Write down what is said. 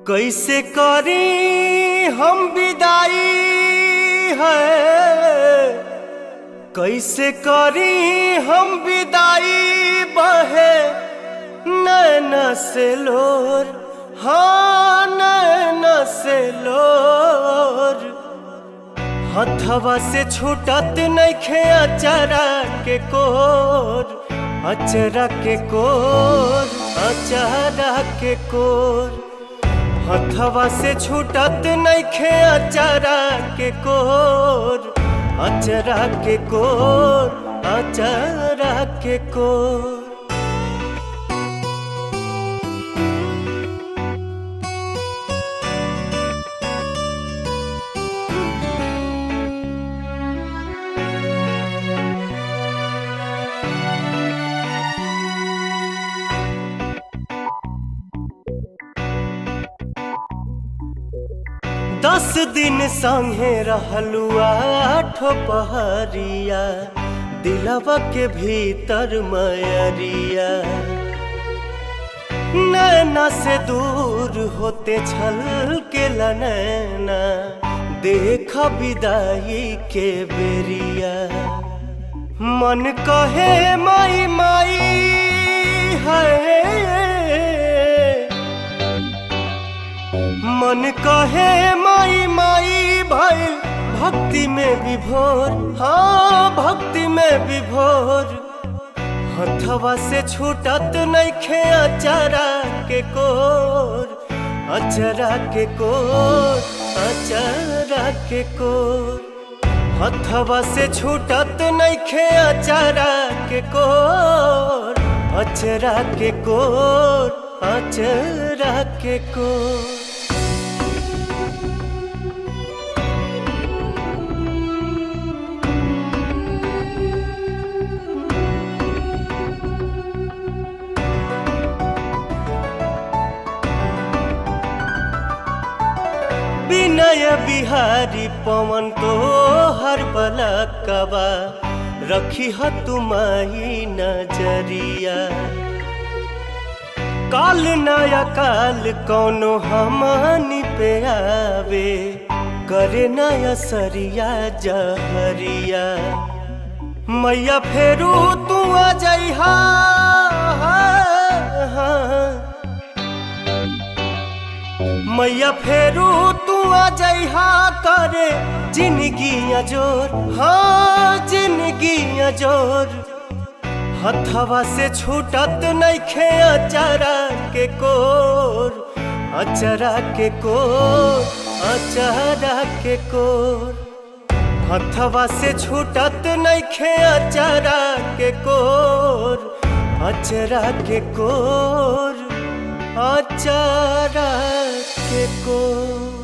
कैसे करी हम विदाई है, कैसे करी हम विदाई बहे नैना से लोर, हाँ नैना से लोर। हथवा से छूटत नइखे अचरा के कोर, अचरा के कोर, अचरा के कोर। हथवा से छूटत नइखे अचरा के कोर, अचरा के कोर, अचरा के कोर। दस दिन संगे रहलू आठो पहरिया, दिलवा के भीतर मयरिया। नैना से दूर होते छल के नैना, देखा विदाई के बेरिया। मन कहे माई माई है, मन कहे माई माई भइल भक्ति में विभोर, हाँ भक्ति में विभोर। हथवा से छूटत नइखे अचरा के कोर, अचरा के कोर, अचरा के कोर। हथवा से छूटत नइखे अचरा के कोर, अचरा के कोर, अचरा के कोर। विनय बिहारी पवन तो हर बलकवा, रखी ह तुम्हारी नजरिया। काल नया काल कौनो हमनी पे आवे, करे नया सरिया जहरिया। मैया फेरू तू आ जइहा, मैया फेरू तू आ जइहा करे जिंदगी अजोर, हाँ जिंदगी अजोर। हथवा से छूटत नइखे अचरा के कोर, अचरा के कोर, अचरा के कोर। हथवा से छूटत नइखे अचरा के कोर, अचरा के कोर, अचरा के कोर।